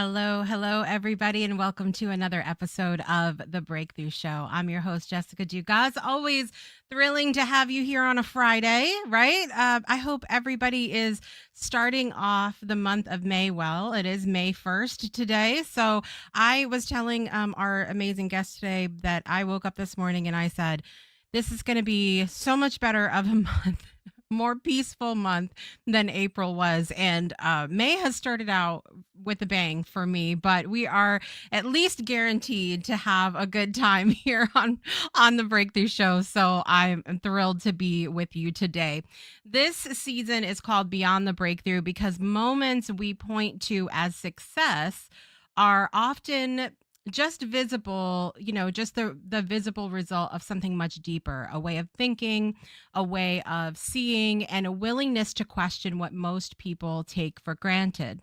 Hello, hello, everybody, and welcome to another episode of The Breakthrough Show. I'm your host, Jessica Dugas. Always thrilling to have you here on a Friday, right? I hope everybody is starting off the month of May well. It is May 1st today. So I was telling our amazing guest today that I woke up this morning and I said, this is going to be so much better of a month. More peaceful month than April was. And May has started out with a bang for me, but we are at least guaranteed to have a good time here on the Breakthrough Show. So I'm thrilled to be with you today. This season is called Beyond the Breakthrough because moments we point to as success are often just visible, just the visible result of something much deeper, a way of thinking, a way of seeing, and a willingness to question what most people take for granted.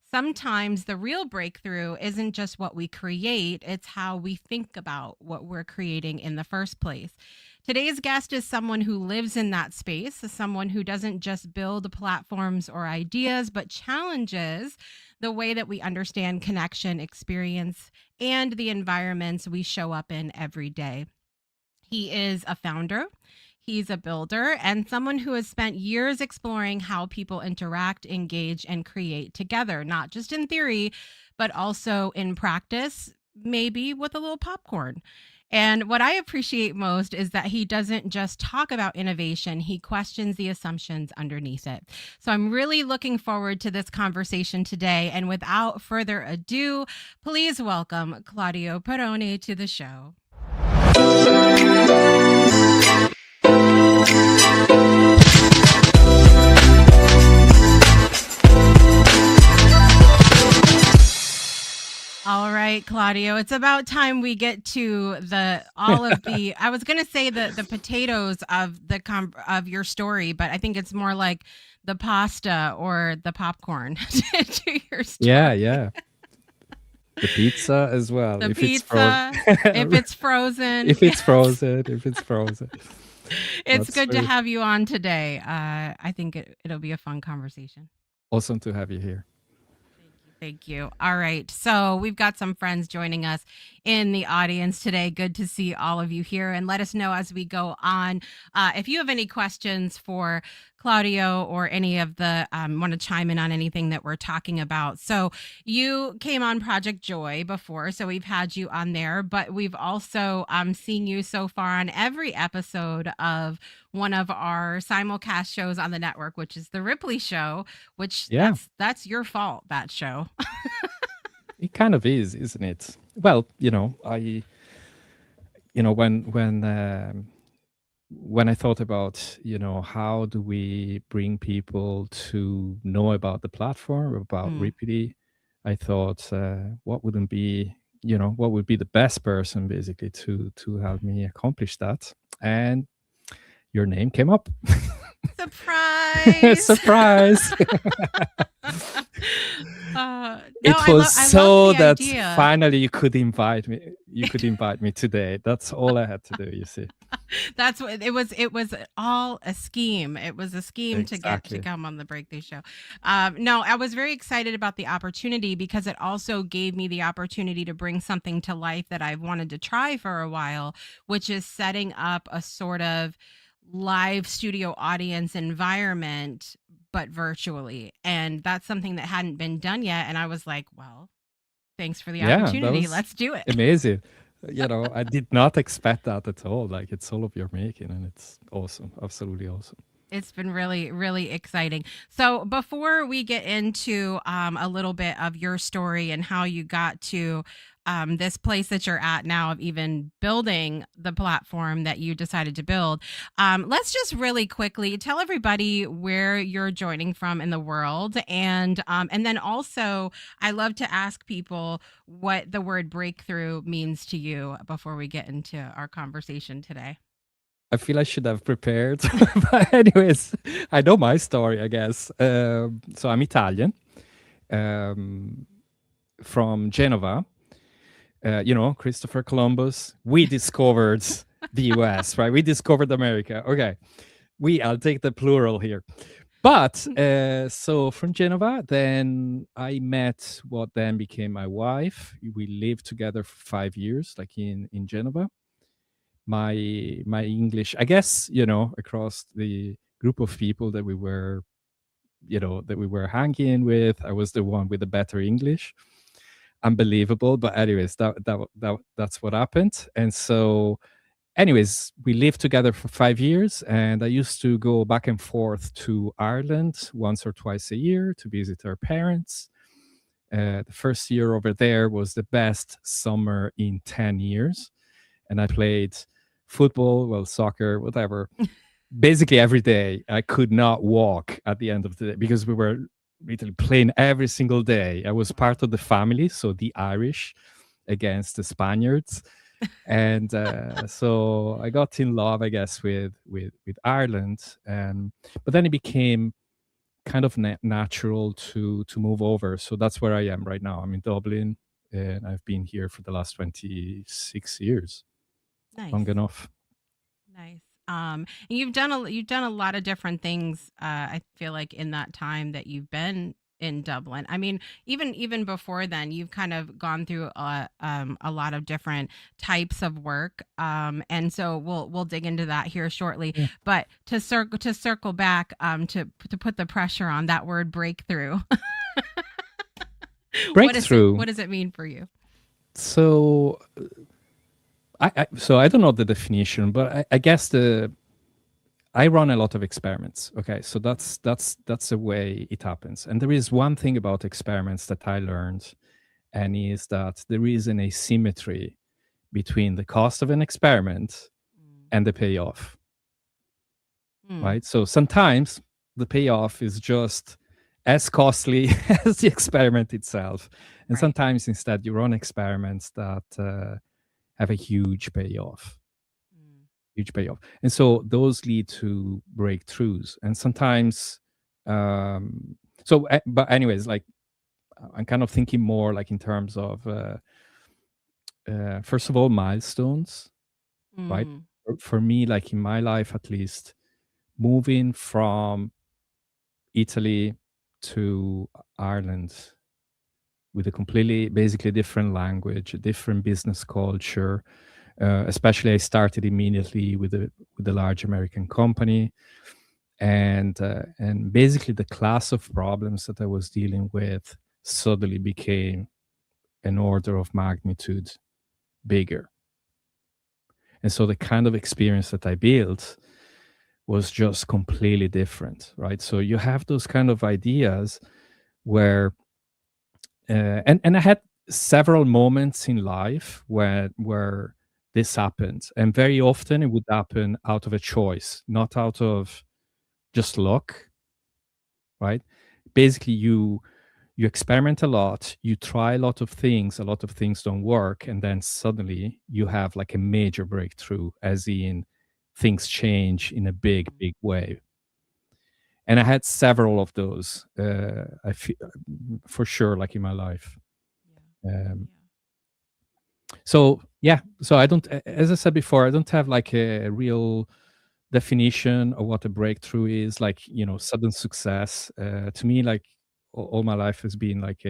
Sometimes the real breakthrough isn't just what we create, it's how we think about what we're creating in the first place. Today's guest is someone who lives in that space, someone who doesn't just build platforms or ideas, but challenges the way that we understand connection, experience, and the environments we show up in every day. He is a founder. He's a builder and someone who has spent years exploring how people interact, engage, and create together, not just in theory, but also in practice, maybe with a little popcorn. And what I appreciate most is that he doesn't just talk about innovation, he questions the assumptions underneath it. So I'm really looking forward to this conversation today. And without further ado, please welcome Claudio Perrone to the show. All right, Claudio, it's about time we get to all of the I was going to say the potatoes of of your story, but I think it's more like the pasta or the popcorn to your story. Yeah. The pizza as well. The if pizza, if it's frozen. If it's frozen, if it's frozen. It's good to have you on today. I think it'll be a fun conversation. Awesome to have you here. Thank you. All right. So we've got some friends joining us in the audience today. Good to see all of you here. And let us know as we go on if you have any questions for Claudio or any of the want to chime in on anything that we're talking about. So you came on Project Joy before, so we've had you on there, but we've also seen you so far on every episode of one of our simulcast shows on the network, which is the Rippily Show, which that's your fault, that show. It kind of is, isn't it? Well, when I thought about, how do we bring people to know about the platform, about Rippily, I thought, what would be the best person basically to help me accomplish that? And your name came up. Surprise! Surprise! It was so that finally you could invite me. You could invite me today. That's all I had to do. You see. That's what it was. It was all a scheme. It was a scheme Exactly. to come on the Breakthrough Show. No, I was very excited about the opportunity because it also gave me the opportunity to bring something to life that I've wanted to try for a while, which is setting up a sort of live studio audience environment, but virtually. And that's something that hadn't been done yet. And I was like, well, thanks for the opportunity. Let's do it. Amazing. I did not expect that at all. Like, it's all of your making and it's awesome. Absolutely awesome. It's been really, really exciting. So before we get into a little bit of your story and how you got to this place that you're at now of even building the platform that you decided to build, let's just really quickly tell everybody where you're joining from in the world. And then also, I love to ask people what the word breakthrough means to you before we get into our conversation today. I feel I should have prepared. But anyways, I know my story, I guess. So I'm Italian, from Genova. Christopher Columbus. We discovered the US, right? We discovered America. Okay. I'll take the plural here. But so from Genova, then I met what then became my wife. We lived together for 5 years, like in Genova. My English, I guess, across the group of people that we were, that we were hanging with, I was the one with the better English. Unbelievable, but anyways, that's what happened. And so, anyways, we lived together for 5 years, and I used to go back and forth to Ireland once or twice a year to visit her parents. The first year over there was the best summer in 10 years. And I played football, well, soccer, whatever, basically every day. I could not walk at the end of the day because we were literally playing every single day. I was part of the family, so the Irish against the Spaniards. And so I got in love, I guess, with Ireland. But then it became kind of natural to move over. So that's where I am right now. I'm in Dublin, and I've been here for the last 26 years. Nice. Long enough. Nice. And you've done a lot of different things. I feel like in that time that you've been in Dublin. I mean, even before then, you've kind of gone through a lot of different types of work. And so we'll dig into that here shortly. Yeah. But to circle back, to put the pressure on that word breakthrough. Breakthrough. What does it mean for you? So so I don't know the definition, but I guess I run a lot of experiments. Okay, so that's the way it happens. And there is one thing about experiments that I learned, and is that there is an asymmetry between the cost of an experiment and the payoff. Right? So sometimes the payoff is just as costly as the experiment itself. And sometimes instead you run experiments that have a huge payoff. Huge payoff. And so those lead to breakthroughs. And sometimes, but anyways, like I'm kind of thinking more like in terms of, first of all, milestones, right? For me, like in my life, at least, moving from Italy to Ireland with a completely, basically different language, a different business culture. Especially, I started immediately with a large American company, and basically the class of problems that I was dealing with suddenly became an order of magnitude bigger. And so the kind of experience that I built was just completely different, right? So you have those kind of ideas where, and I had several moments in life where this happened, and very often it would happen out of a choice, not out of just luck, right? Basically, you experiment a lot, you try a lot of things don't work, and then suddenly you have like a major breakthrough, as in things change in a big way. And I had several of those, I feel, for sure, like in my life. So yeah, so I don't, as I said before, I don't have like a real definition of what a breakthrough is, like, sudden success. To me, like all my life has been like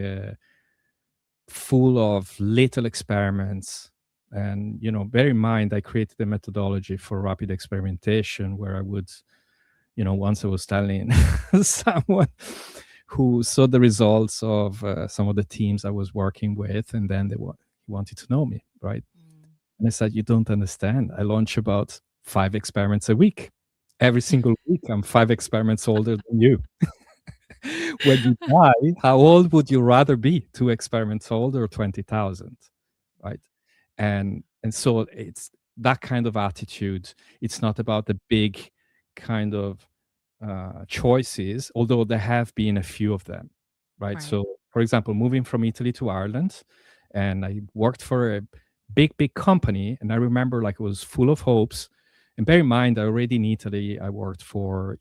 full of little experiments. And bear in mind, I created a methodology for rapid experimentation where I would, once I was telling someone who saw the results of some of the teams I was working with, and then he wanted to know me, right? And I said, you don't understand. I launch about 5 experiments a week. Every single week, I'm 5 experiments older than you. When you die, how old would you rather be? 2 experiments older or 20,000, right? And so it's that kind of attitude. It's not about the big kind of choices, although there have been a few of them, right? So, for example, moving from Italy to Ireland, and I worked for a big company, and I remember like it was full of hopes. And bear in mind, I already in Italy, I worked for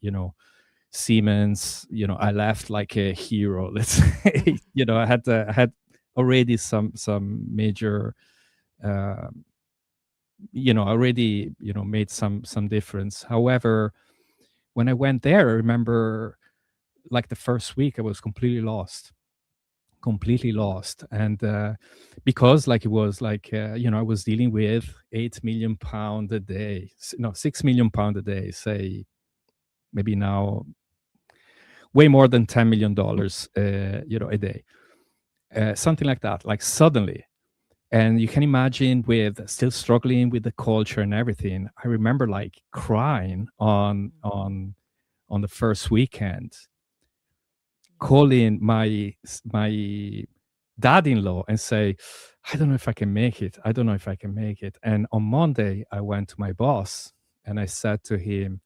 Siemens. I left like a hero. Let's say, I had already some major, already made some difference. However, when I went there, I remember like the first week I was completely lost. And because like it was like I was dealing with 8 million pound a day, no, 6 million pound a day, say maybe now way more than $10 million a day, something like that, like suddenly. And you can imagine, with still struggling with the culture and everything, I remember like crying on the first weekend, calling my dad-in-law and say, I don't know if I can make it. I don't know if I can make it. And on Monday, I went to my boss and I said to him,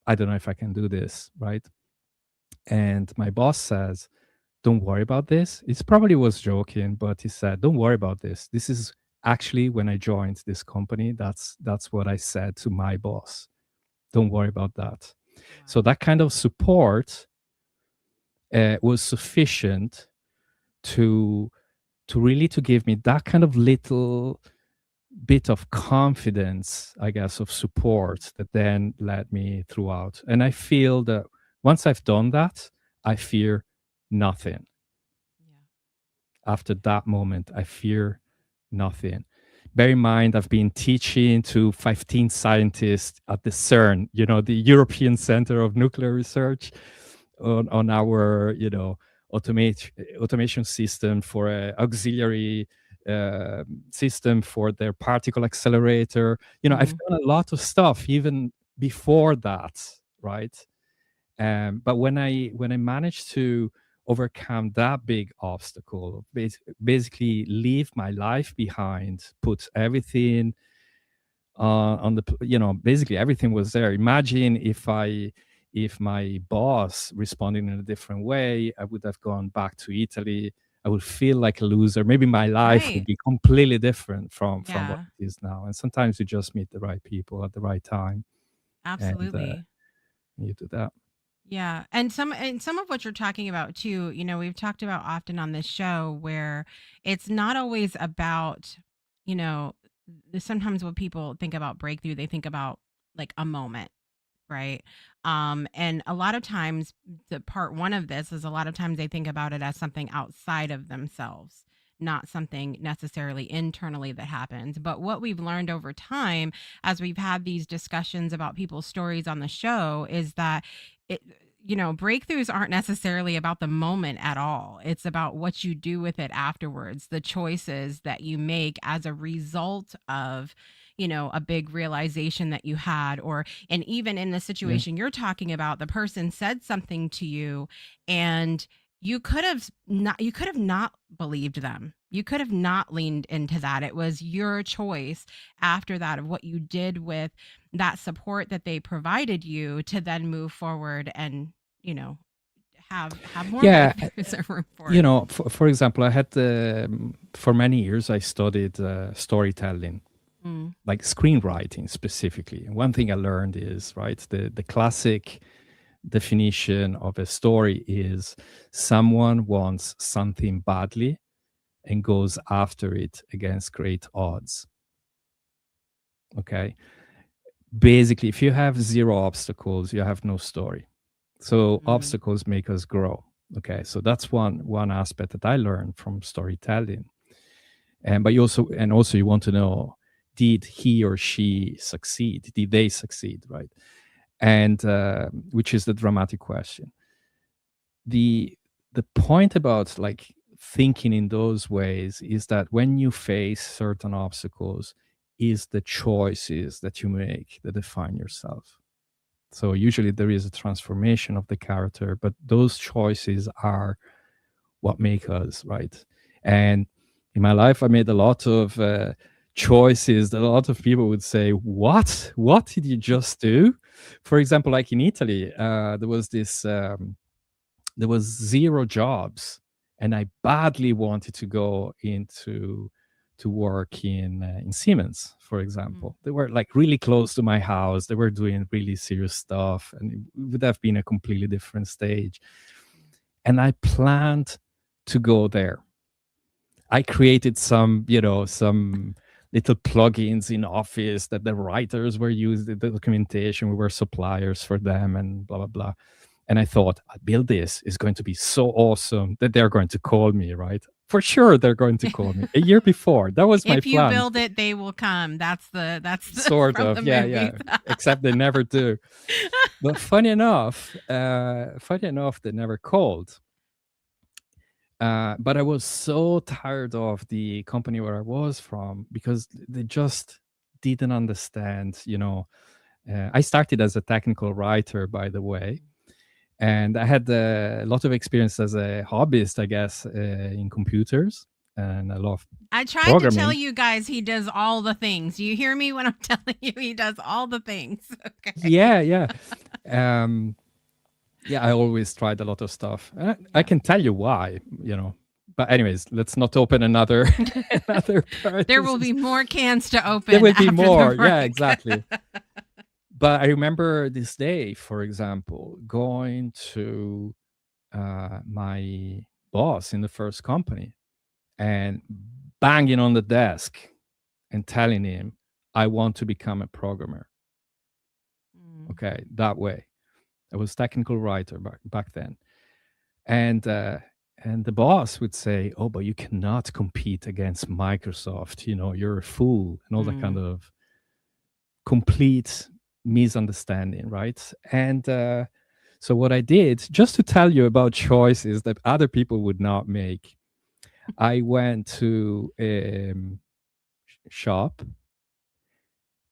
I don't know if I can do this, right? And my boss says, don't worry about this. It probably was joking, but he said, don't worry about this. This is actually when I joined this company. That's what I said to my boss. Don't worry about that. So Wow. that kind of support was sufficient to really to give me that kind of little bit of confidence, I guess, of support that then led me throughout. And I feel that once I've done that, I fear nothing. Yeah. After that moment, I fear nothing. Bear in mind, I've been teaching to 15 scientists at the CERN, the European Center of Nuclear Research, on our, automation system for a auxiliary uh, system for their particle accelerator. I've Mhm. done a lot of stuff even before that, right? But when I managed to overcome that big obstacle, basically leave my life behind, put everything on basically everything was there. Imagine if my boss responded in a different way, I would have gone back to Italy. I would feel like a loser. Maybe my life would Right. be completely different from what Yeah. it is now. And sometimes you just meet the right people at the right time, and Absolutely. you do that. Yeah. And some of what you're talking about too, we've talked about often on this show where it's not always about, you know, sometimes when people think about breakthrough, they think about like a moment, right? And a lot of times, the part one of this is a lot of times they think about it as something outside of themselves, not something necessarily internally that happens. But what we've learned over time, as we've had these discussions about people's stories on the show, is that it, breakthroughs aren't necessarily about the moment at all. It's about what you do with it afterwards, the choices that you make as a result of, a big realization that you had, or and even in the Yeah. situation you're talking about, the person said something to you and you could have not believed them. You could have not leaned into that. It was your choice after that of what you did with that support that they provided you to then move forward and, you know, have more Yeah, breakthroughs or room for it. for example, I had for many years I studied storytelling, Mm, like screenwriting specifically. And one thing I learned is, right, the classic definition of a story is someone wants something badly and goes after it against great odds. Okay. Basically, if you have zero obstacles, you have no story. So mm, obstacles make us grow. Okay. So that's one aspect that I learned from storytelling. And but you also you want to know, did he or she succeed? Did they succeed? Right. And which is the dramatic question. The point about like thinking in those ways is that when you face certain obstacles, is the choices that you make that define yourself. So usually there is a transformation of the character, but those choices are what make us, right? And in my life, I made a lot of choices that a lot of people would say, what did you just do? For example, like in Italy, there was zero jobs, and I badly wanted to go into to work in Siemens, for mm, example. They were like really close to my house. They were doing really serious stuff, and it would have been a completely different stage. And I planned to go there. I created some little plugins in Office that the writers were using, the documentation. We were suppliers for them, and blah blah blah. And I thought, I build this is going to be so awesome that they're going to call me, right? For sure, they're going to call me. A year before, that was my If you plan. build it, they will come. That's the Sort from of, the yeah, movies. yeah. Except they never do. But funny enough, they never called. But I was so tired of the company where I was from because they just didn't understand. I started as a technical writer, by the way, and I had a lot of experience as a hobbyist, I guess, in computers, and I love I tried to tell programming. you guys he does all the things. You hear me when I'm telling you he does all the things. Okay. Yeah, yeah. Um, yeah, I always tried a lot of stuff. I Yeah. can tell you why, But anyways, let's not open another another There will be parenthesis. more cans to open There will be after more. the break. Yeah, exactly. But I remember this day, for example, going to my boss in the first company and banging on the desk and telling him, I want to become a programmer. Okay, that way. I was technical writer back then. And the boss would say, "Oh, but you cannot compete against Microsoft. You're a fool," and all that kind of complete misunderstanding, right? And so what I did, just to tell you about choices that other people would not make, I went to a shop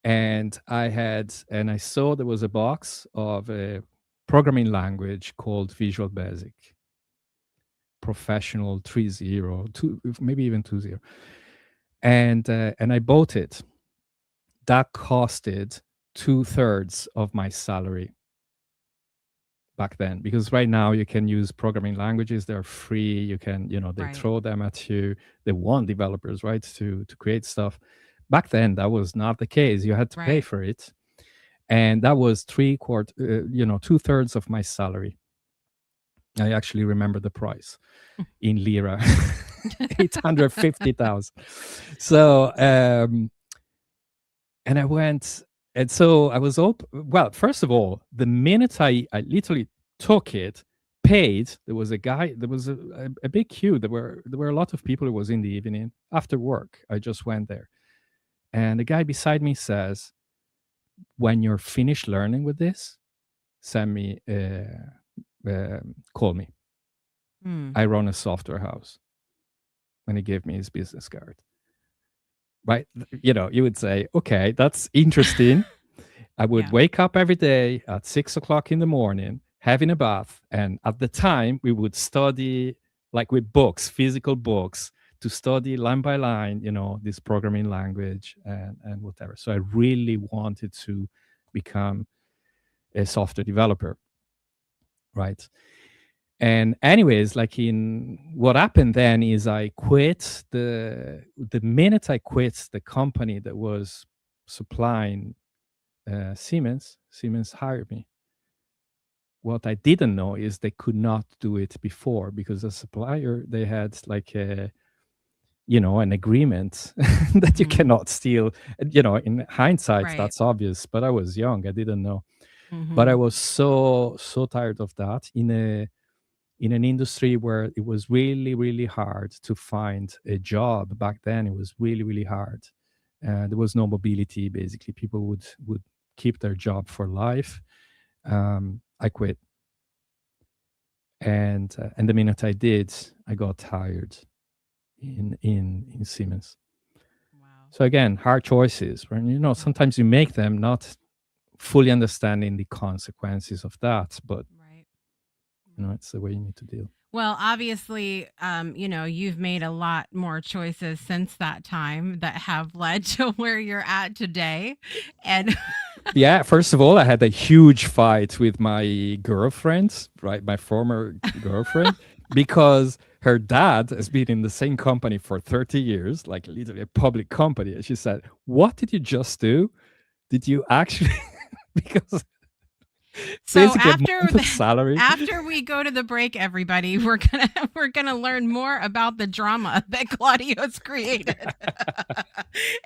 and I saw there was a box of a programming language called Visual Basic Professional 3.0, maybe even 2.0. And I bought it. That costed 2/3 of my salary back then, because right now you can use programming languages. They're free. You can, they Right. throw them at you. They want developers, right, to create stuff. Back then, that was not the case. You had to pay Right. for it. And that was 2/3 of my salary. I actually remember the price in lira, 850,000. So, and I went, and so I was well, first of all, the minute I literally took it, paid, there was a big queue. There were a lot of people. It was in the evening after work. I just went there. And the guy beside me says, when you're finished learning with this, send me, call me. I run a software house. And he gave me his business card. Right? You would say, okay, that's interesting. I would wake up every day at 6 o'clock in the morning, having a bath. And at the time, we would study, like with books, physical books, to study line by line, this programming language and whatever. So I really wanted to become a software developer. Right. And anyways, like what happened then is I quit the minute I quit the company that was supplying Siemens hired me. What I didn't know is they could not do it before, because the supplier, they had like an agreement that you cannot steal. In hindsight, Right. that's obvious, but I was young, I didn't know. But I Mm-hmm. was so tired of that in an industry where it was really, really hard to find a job. Back then, it was really, really hard. There was no mobility. Basically, people would keep their job for life. I quit, and the minute I did, I got hired in Siemens. Wow. So again, hard choices. When sometimes you make them not fully understanding the consequences of that, but Right. it's the way you need to deal. Well, obviously, you've made a lot more choices since that time that have led to where you're at today. And Yeah, first of all, I had a huge fight with my girlfriend, right? My former girlfriend, because her dad has been in the same company for 30 years, like literally a public company. And she said, "What did you just do? Did you actually?" Because so basically a month of salary. after we go to the break, everybody, we're gonna learn more about the drama that Claudio's created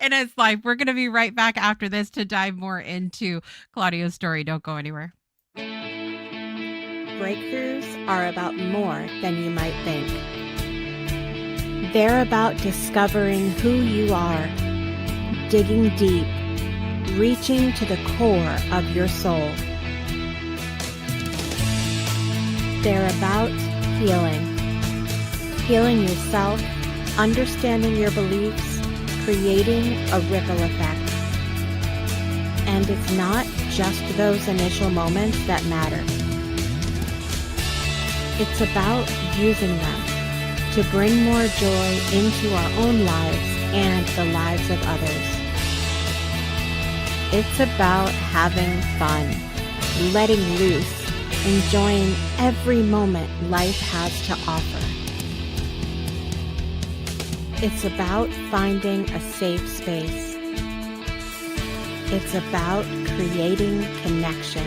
in his life. We're gonna be right back after this to dive more into Claudio's story. Don't go anywhere. Breakthroughs are about more than you might think. They're about discovering who you are, digging deep, reaching to the core of your soul. They're about healing yourself, understanding your beliefs, creating a ripple effect. And it's not just those initial moments that matter. It's about using them to bring more joy into our own lives and the lives of others. It's about having fun, letting loose, enjoying every moment life has to offer. It's about finding a safe space. It's about creating connection.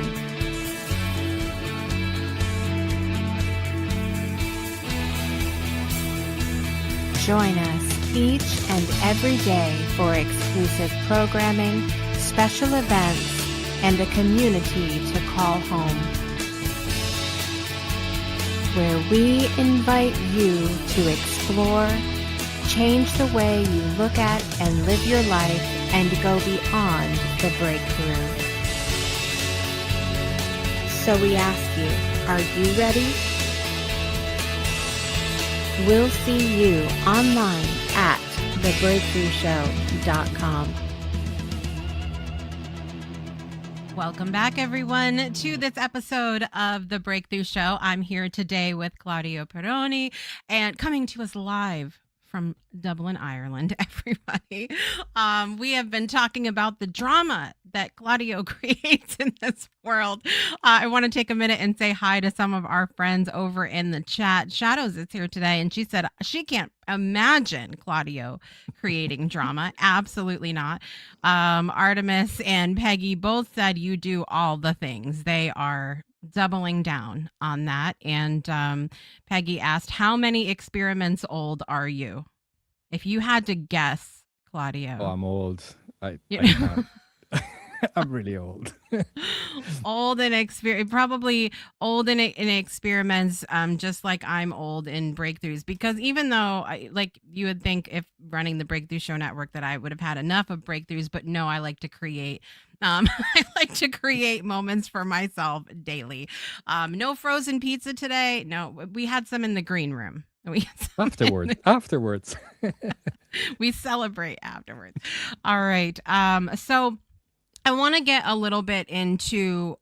Join us each and every day for exclusive programming, special events, and a community to call home, where we invite you to explore, change the way you look at and live your life, and go beyond the breakthrough. So we ask you, are you ready? We'll see you online at thebreakthroughshow.com. Welcome back, everyone, to this episode of The Breakthrough Show. I'm here today with Claudio Perrone and coming to us live from Dublin, Ireland, everybody. We have been talking about the drama that Claudio creates in this world. I want to take a minute and say hi to some of our friends over in the chat. Shadows is here today, and she said she can't imagine Claudio creating drama. Absolutely not. Artemis and Peggy both said you do all the things. They are doubling down on that. And Peggy asked, how many experiments old are you? If you had to guess, Claudio. Oh, I'm old. I'm really old. Old in probably old in experiments, just like I'm old in breakthroughs. Because even though, like you would think if running the Breakthrough Show Network that I would have had enough of breakthroughs, but no, I like to create. I like to create moments for myself daily. No frozen pizza today. No, we had some in the green room. Afterwards. We celebrate afterwards. All right. So I want to get a little bit into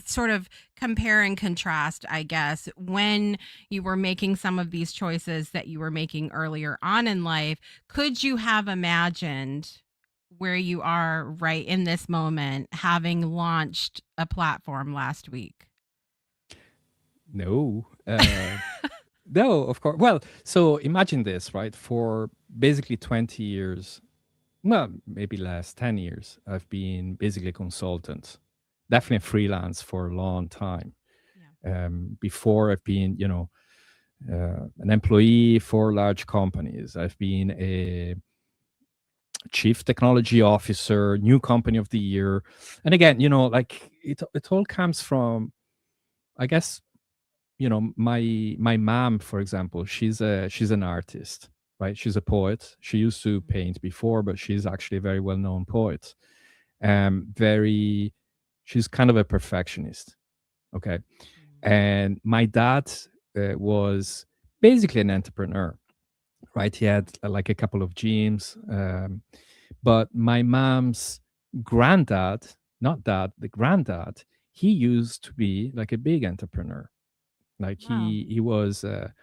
sort of compare and contrast, I guess, when you were making some of these choices that you were making earlier on in life. Could you have imagined where you are right in this moment, having launched a platform last week? No. No, of course. Well, so imagine this, right? For basically 20 years, well, maybe less, 10 years, I've been basically a consultant, definitely freelance for a long time. Yeah. Before I've been, an employee for large companies. I've been a chief technology officer, new company of the year. And again, like it all comes from, I guess, my mom, for example, she's an artist, right? She's a poet. She used to paint before, but she's actually a very well-known poet. She's kind of a perfectionist. Okay. And my dad was basically an entrepreneur, right? He had like a couple of gyms. But my mom's granddad, not dad, the granddad, he used to be like a big entrepreneur. Like Wow. he was an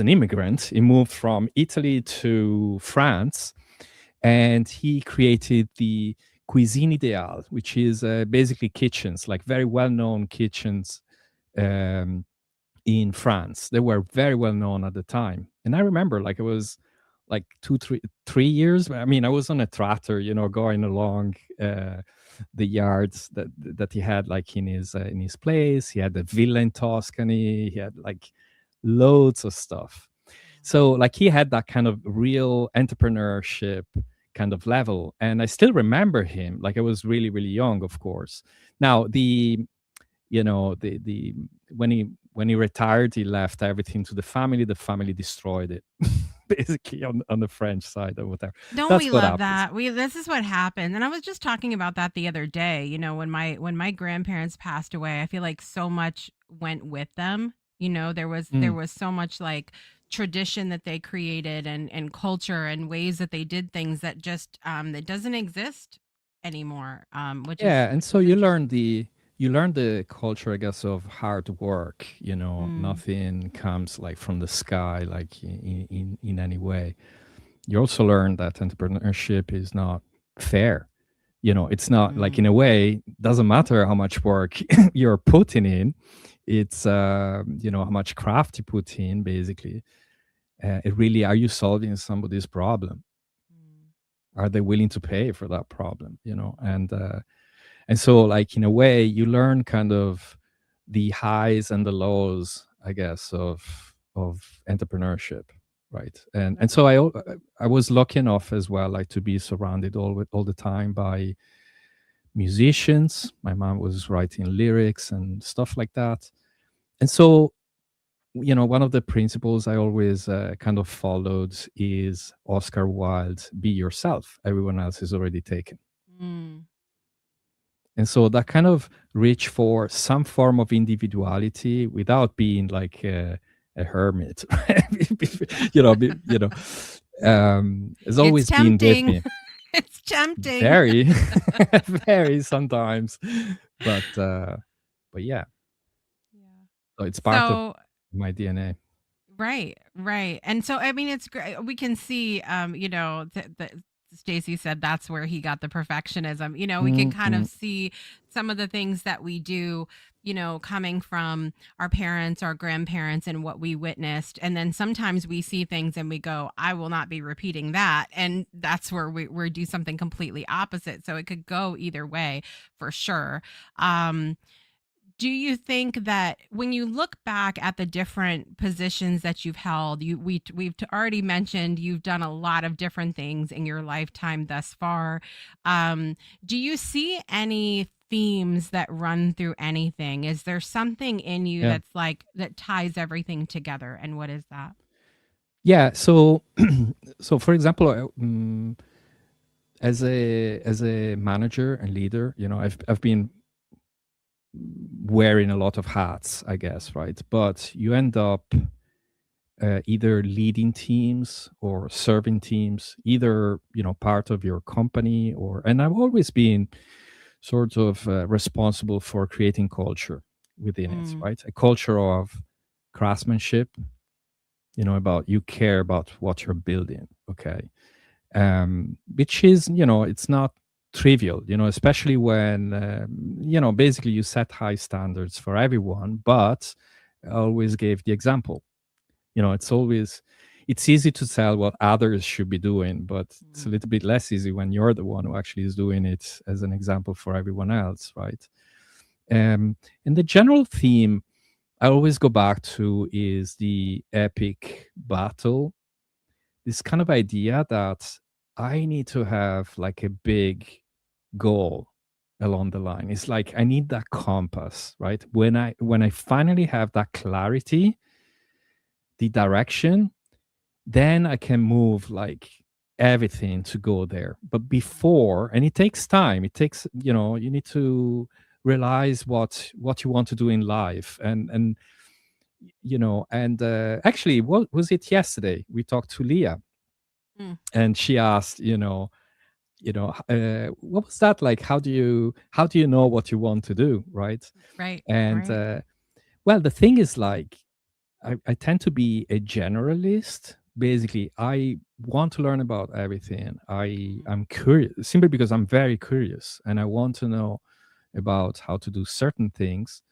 immigrant. He moved from Italy to France, and he created the Cuisine Ideale, which is basically kitchens, like very well-known kitchens in France. They were very well known at the time, and I remember like it was like 3 years. I mean, I was on a tractor, going along the yards that he had like in his place. He had a villa in Tuscany. He had like loads of stuff. So like he had that kind of real entrepreneurship kind of level. And I still remember him. Like I was really, really young, of course. Now the the when he retired, he left everything to the family. The family destroyed it, basically on the French side or whatever. Don't That's we what love happens. that? This is what happened. And I was just talking about that the other day, when my grandparents passed away, I feel like so much went with them. There Mm. was so much like tradition that they created and culture and ways that they did things that just that doesn't exist anymore. Yeah, and Which so was interesting. you learn the culture, I guess, of hard work. Mm, Nothing comes like from the sky, like in any way. You also learn that entrepreneurship is not fair. It's not like, in mm, a way, doesn't matter how much work you're putting in. It's how much craft you put in, basically. It really, are you solving somebody's problem? mm, Are they willing to pay for that problem? And so, like, in a way, you learn kind of the highs and the lows, I guess, of entrepreneurship, right? And so I was lucky enough as well, like, to be surrounded all the time by musicians. My mom was writing lyrics and stuff like that. And so, one of the principles I always kind of followed is Oscar Wilde's "Be yourself. Everyone else is already taken." mm. And so that kind of reach for some form of individuality without being like a hermit, has It's always been with tempting. me. It's tempting. Very, very sometimes, but yeah, Yeah. so it's part of So my DNA. right, right. And so I mean it's great. We can see Stacy said that's where he got the perfectionism. We can kind of Mm-mm. see some of the things that we do, coming from our parents, our grandparents and what we witnessed. And then sometimes we see things and we go, I will not be repeating that. And that's where we do something completely opposite. So it could go either way for sure. Um do you think that when you look back at the different positions that you've held, we've already mentioned you've done a lot of different things in your lifetime thus far. Do you see any themes that run through anything? Is there something in you Yeah, that's like that ties everything together? And what is that? yeah. So, so for example, as a manager and leader, I've been wearing a lot of hats, I guess, right? But you end up either leading teams or serving teams, either part of your company, and I've always been sort of responsible for creating culture within it, Mm, right? A culture of craftsmanship, about you care about what you're building, okay? Which is, it's not trivial, especially when, basically you set high standards for everyone, but I always gave the example. It's easy to tell what others should be doing, but it's a mm, little bit less easy when you're the one who actually is doing it as an example for everyone else, right? And the general theme I always go back to is the epic battle, this kind of idea that I need to have like a big goal along the line. It's like I need that compass, right? When I finally have that clarity, the direction, then I can move like everything to go there. But before, and it takes time. It takes, you need to realize what you want to do in life, and and actually, what was it yesterday? We talked to Leah, mm, and she asked, what was that like? How do you know what you want to do, right? right, And right. well, the thing is, like, I tend to be a generalist. Basically, I want to learn about everything. Mm, I'm curious simply because I'm very curious and I want to know about how to do certain things.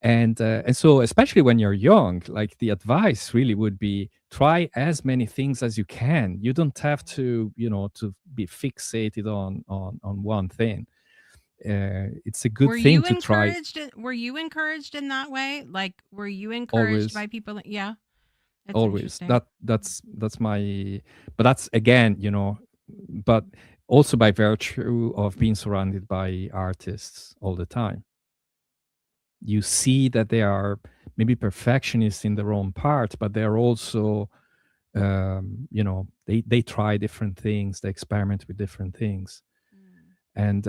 And so, especially when you're young, like, the advice really would be try as many things as you can. You don't have right. to, to be fixated on one thing. It's a good thing to try. Were you encouraged in that way? Like were you encouraged Always, by people? Yeah. It's always. interesting. That's my. But that's, again, but also by virtue of being surrounded by artists all the time. you see that they are maybe perfectionists in their own part, but they're also, they try different things, they experiment with different things. And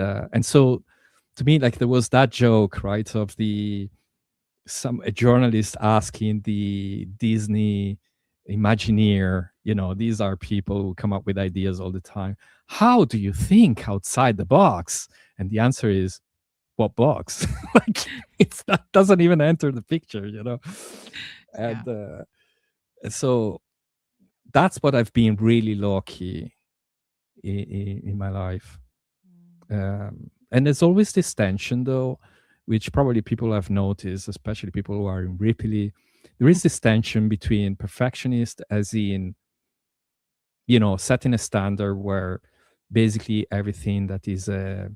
so to me, like, there was that joke, right, of a journalist asking the Disney Imagineer, these are people who come up with ideas all the time. How do you think outside the box? And the answer is, what box? Like, that doesn't even enter the picture, And so that's what I've been really lucky in my life. And there's always this tension, though, which probably people have noticed, especially people who are in Rippily. There is this tension between perfectionist, as in, setting a standard where basically everything that is a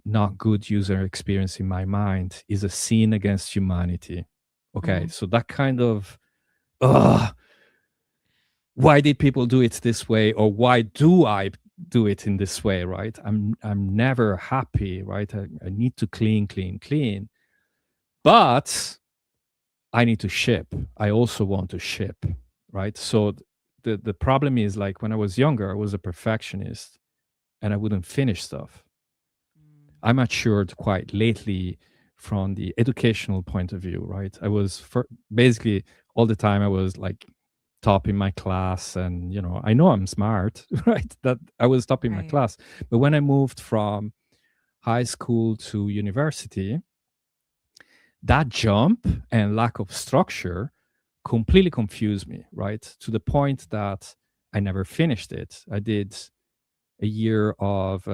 not good user experience in my mind is a sin against humanity. Okay, so that kind of, why did people do it this way, or why do I do it in this way, right? I'm never happy, right? I need to clean, but I need to ship. I also want to ship, right? So the problem is, like, when I was younger, I was a perfectionist and I wouldn't finish stuff. I matured quite lately from the educational point of view, right? I was basically all the time I was like top in my class, and I know I'm smart, right? That I was top in my class. But when I moved from high school to university, that jump and lack of structure completely confused me, right? To the point that I never finished it. I did a year of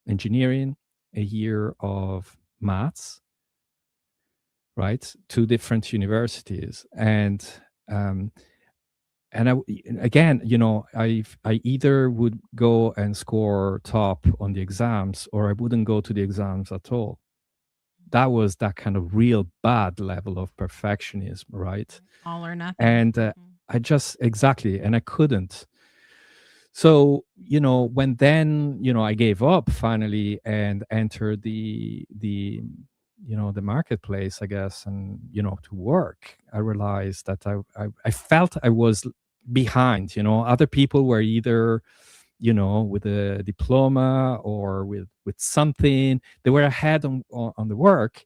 engineering, a year of maths, right? 2 different universities. And I, again, I either would go and score top on the exams, or I wouldn't go to the exams at all. That was that kind of real bad level of perfectionism, right? All or nothing. And I just, exactly, and I couldn't. So, when then, I gave up finally and entered the marketplace, I guess, and, to work, I realized that I felt I was behind. Other people were either, with a diploma or with something, they were ahead on the work,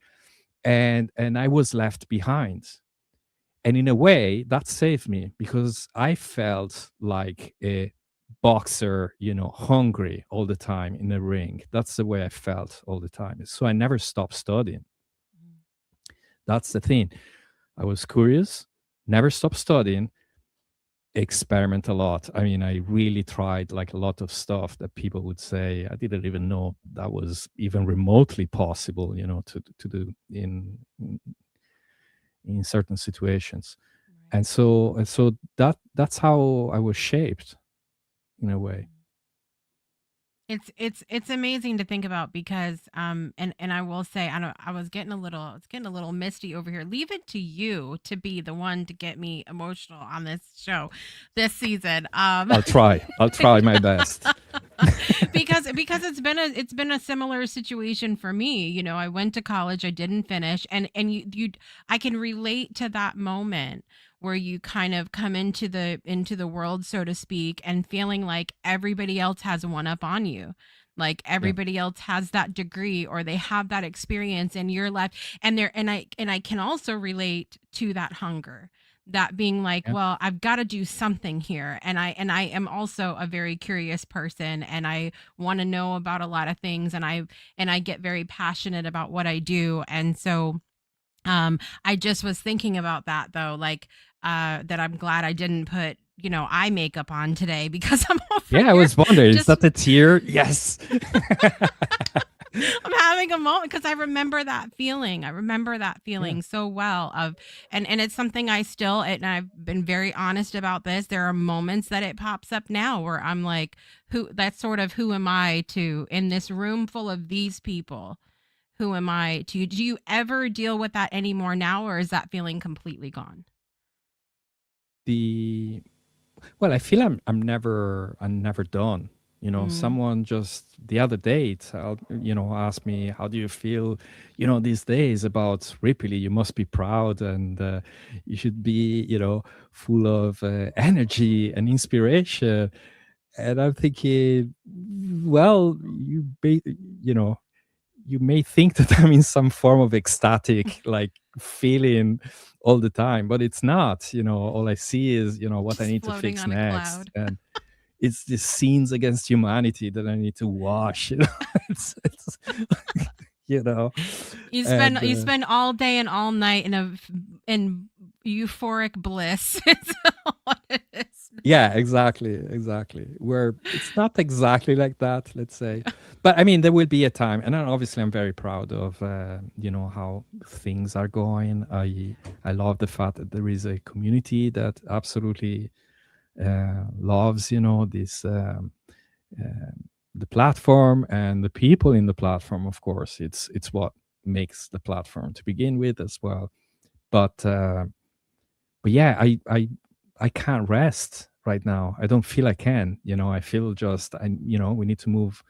and I was left behind. And in a way, that saved me, because I felt like a boxer, hungry all the time in the ring. That's the way I felt all the time. So I never stopped studying. That's the thing. I was curious, never stopped studying, experiment a lot. I mean, I really tried like a lot of stuff that people would say I didn't even know that was even remotely possible, to do in certain situations. And so that's how I was shaped, in a way. It's amazing to think about, because and I will say, it's getting a little misty over here. Leave it to you to be the one to get me emotional on this show this season. I'll try my best. because it's been a similar situation for me. I went to college, I didn't finish, and you I can relate to that moment where you kind of come into the world, so to speak, and feeling like everybody else has one up on you. Like everybody else has that degree, or they have that experience in your life. And I can also relate to that hunger, that being like, well, I've got to do something here. And I am also a very curious person, and I want to know about a lot of things, and I get very passionate about what I do. And so I just was thinking about that, though, like that I'm glad I didn't put eye makeup on today, because I'm over I was wondering, is that the tear? Yes. I'm having a moment, because I remember that feeling so well, and it's something I still, and I've been very honest about this. There are moments that it pops up now where I'm like, who am I to, in this room full of these people, who am I to? Do you ever deal with that anymore now, or is that feeling completely gone? Well, I feel I'm never done. Mm. Someone just the other day, asked me, how do you feel, these days about Ripley? You must be proud, and you should be, full of energy and inspiration. And I'm thinking, well, you know, you may think that I'm in some form of ecstatic, like feeling all the time, but it's not. All I see is, what I Just need to floating fix on a next. cloud. And it's the scenes against humanity that I need to wash. It's you know, and You spend all day and all night in euphoric bliss. It's what it is. yeah, exactly. Where it's not exactly like that, let's say, but I mean, there will be a time, and then obviously, I'm very proud of how things are going. I love the fact that there is a community that absolutely loves, this. The platform and the people in the platform. Of course, it's what makes the platform to begin with as well. But yeah, I can't rest right now. I don't feel I can. I feel just we need to move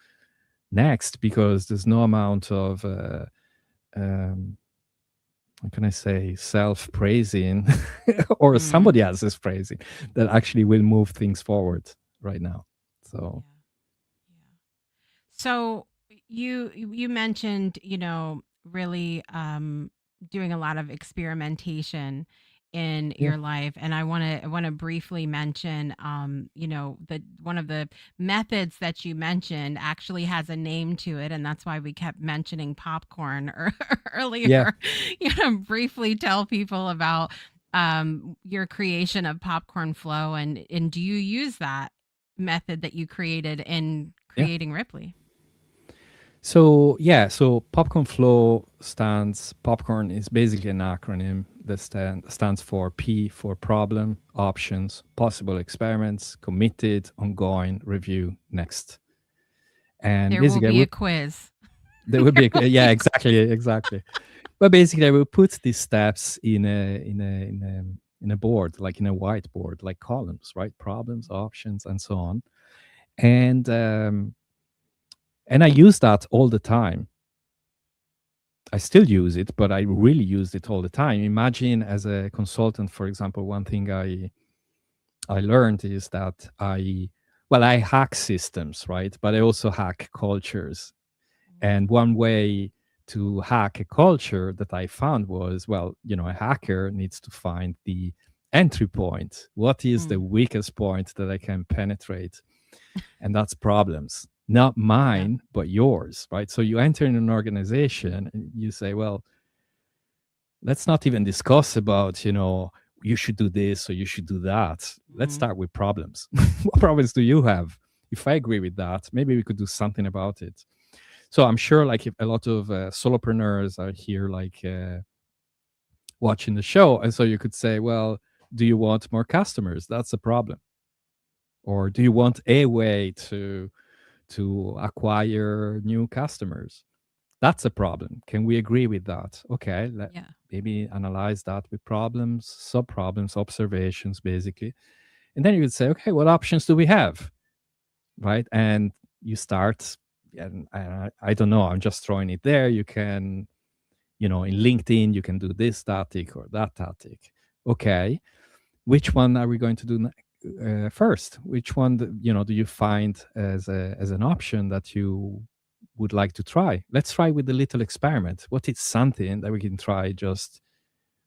next, because there's no amount of um how can I say, self praising or Mm. somebody else's praising that actually will move things forward right now. Yeah. So Yeah. So you mentioned, really doing a lot of experimentation in yeah, your life, and I want to briefly mention, the one of the methods that you mentioned actually has a name to it, and that's why we kept mentioning popcorn yeah. earlier. Briefly tell people about your creation of Popcorn Flow, and do you use that method that you created in Yeah. creating Ripley? So yeah, so Popcorn Flow stands. Popcorn is basically an acronym that stands for P for problem, options, possible experiments, committed, ongoing, review, next. And There will basically, be a quiz. there would be There will yeah, be exactly. But basically, I will put these steps in a board, like in a whiteboard, like columns, right? Problems, options, and so on. And I use that all the time. I still use it, but I really used it all the time. Imagine, as a consultant, for example, one thing I learned is that I hack systems, right? But I also hack cultures. And one way to hack a culture that I found was, well, a hacker needs to find the entry point. What is the Mm, weakest point that I can penetrate? And that's problems, not yeah. mine, but yours, right? So you enter in an organization and you say, well, let's not even discuss about, you should do this or you should do that. Let's Mm, start with problems. What problems do you have? If I agree with that, maybe we could do something about it. So I'm sure, like, if a lot of solopreneurs are here, like, watching the show, and so you could say, well, do you want more customers? That's a problem. Or do you want a way to acquire new customers? That's a problem. Can we agree with that? Okay, let yeah. maybe analyze that with problems, sub problems, observations, basically. And then you would say, okay, what options do we have? Right. And you start, and I don't know, I'm just throwing it there. You can, in LinkedIn, you can do this tactic or that tactic. Okay, which one are we going to do first? Which one, do you find as an option that you would like to try? Let's try with the little experiment. What is something that we can try just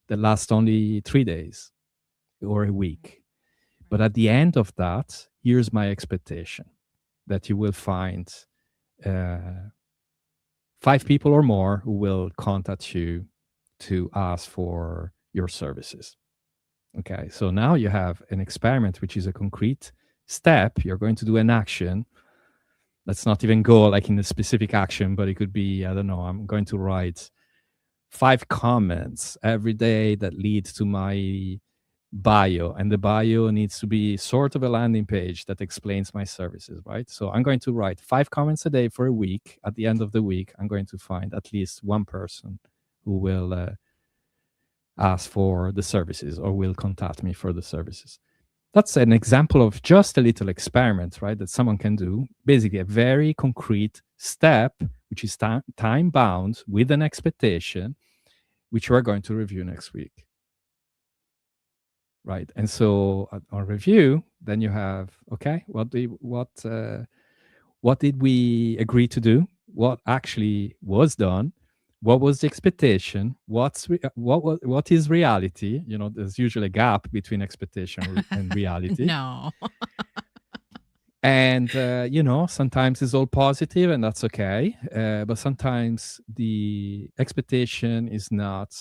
that lasts only 3 days or a Right. week? But Right. at the end of that, here's my expectation, that you will find uh, 5 people or more who will contact you to ask for your services. Okay, so now you have an experiment, which is a concrete step. You're going to do an action. Let's not even go like in a specific action, but it could be, I don't know, I'm going to write 5 comments every day that lead to my bio. And the bio needs to be sort of a landing page that explains my services, right? So I'm going to write 5 comments a day for a week. At the end of the week, I'm going to find at least one person who will ask for the services or will contact me for the services. That's an example of just a little experiment, right? That someone can do. Basically, a very concrete step, which is time bound with an expectation, which we're going to review next week. Right. And so on review, then you have, okay, what did we agree to do? What actually was done? What was the expectation? What is reality? There's usually a gap between expectation and reality. No. And sometimes it's all positive, and that's okay. But sometimes the expectation is not.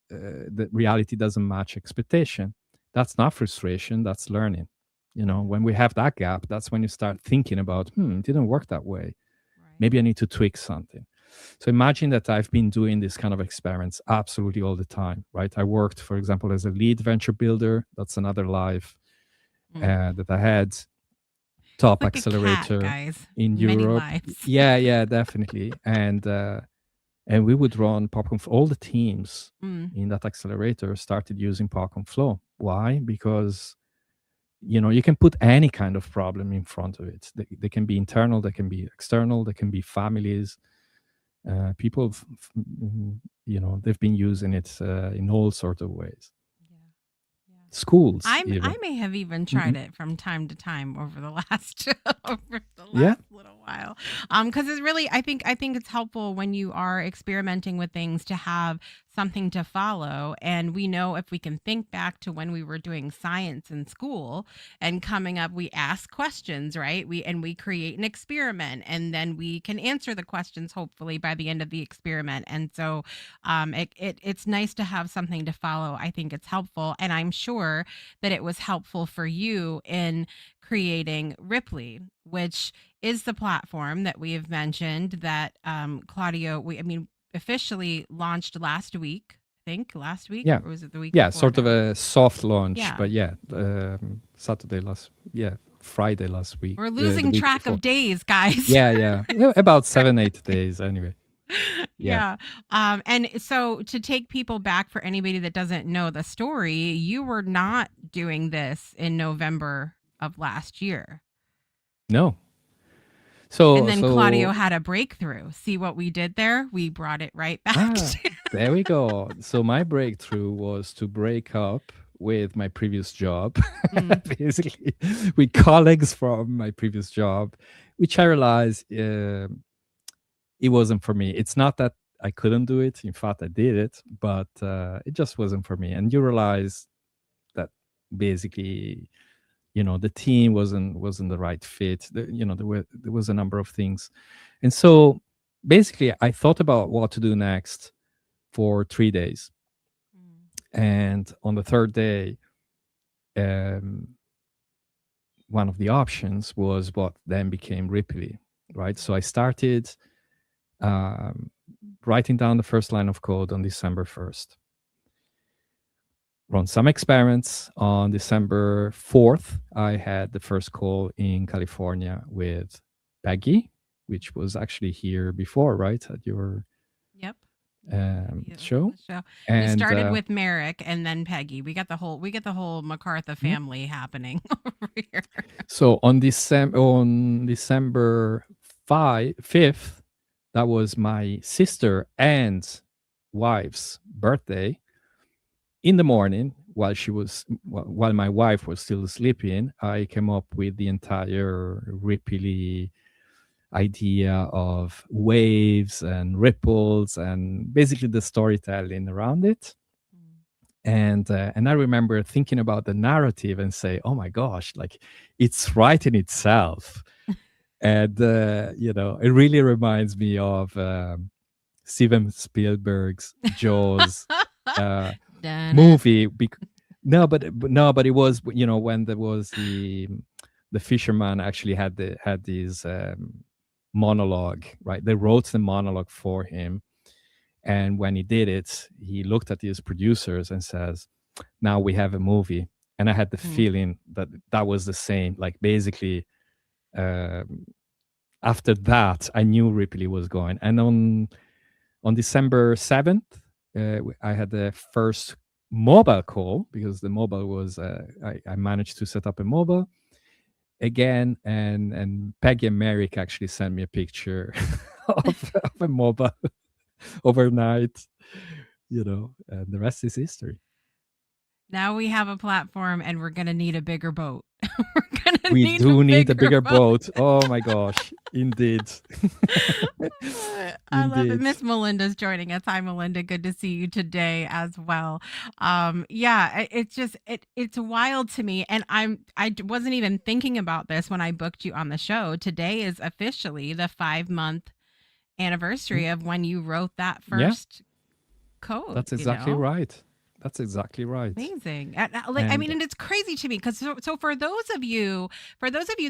The reality doesn't match expectation. That's not frustration. That's learning. When we have that gap, that's when you start thinking about, it didn't work that way. Right. Maybe I need to tweak something. So imagine that I've been doing this kind of experiments absolutely all the time, right? I worked, for example, as a lead venture builder. That's another life that I had. Top like accelerator a cat, guys. in Many Europe. lives. Yeah, definitely. And we would run PopcornFlow. All the teams in that accelerator started using PopcornFlow. Why? Because you can put any kind of problem in front of it. They can be internal, they can be external, they can be families. People, they've been using it in all sorts of ways. Schools. I may have even tried it from time to time over the last little while. Because it's really, I think it's helpful when you are experimenting with things to have something to follow. And we know if we can think back to when we were doing science in school and coming up, we ask questions, right? We create an experiment, and then we can answer the questions hopefully by the end of the experiment. And so it's nice to have something to follow. I think it's helpful, and I'm sure that it was helpful for you in creating Rippily, which is the platform that we have mentioned that Claudio, officially launched last week. I think last week. Yeah. Or was it the week? Yeah, before sort now? of a soft launch, Yeah. but Friday last week. We're losing the track of days, guys. Yeah. About 7-8 days anyway. Yeah. And so to take people back, for anybody that doesn't know the story, you were not doing this in November of last year. No. So and then Claudio had a breakthrough. See what we did there? We brought it right back. There we go. So my breakthrough was to break up with my previous job, basically with colleagues from my previous job, which I realized it wasn't for me. It's not that I couldn't do it. In fact, I did it, but it just wasn't for me. And you realize that basically, the team wasn't the right fit. There was a number of things. And so basically I thought about what to do next for 3 days. And on the third day, one of the options was what then became Rippily, right? So I started writing down the first line of code on December 1st. Run some experiments. On December 4th, I had the first call in California with Peggy, which was actually here before, right? At your show. And we started with Merrick and then Peggy. We got the whole MacArthur family happening over here. So on December 5th, that was my sister and wife's birthday. In the morning, while my wife was still sleeping, I came up with the entire Rippily idea of waves and ripples and basically the storytelling around it. And I remember thinking about the narrative and say, oh my gosh, like it's writing itself. And, it really reminds me of Steven Spielberg's Jaws movie. But it was, when there was the fisherman actually had this monologue, right? They wrote the monologue for him. And when he did it, he looked at his producers and says, now we have a movie. And I had the feeling that was the same. Like basically, after that, I knew Rippily was going. And on December 7th, I had the first mobile call, because the mobile was I managed to set up a mobile again, and Peggy and Merrick actually sent me a picture of a mobile overnight, and the rest is history. Now we have a platform and we're going to need a bigger boat. We're going to We need a do need a bigger bigger boat. boat. Oh my gosh, indeed. I love it. Indeed. Miss Melinda's joining us. Hi, Melinda. Good to see you today as well. It's just it's wild to me, and wasn't even thinking about this when I booked you on the show. Today is officially the 5-month Mm, anniversary of when you wrote that yeah, first code. that's exactly right. That's exactly right. Amazing. I mean, And and it's crazy to me because so for those of you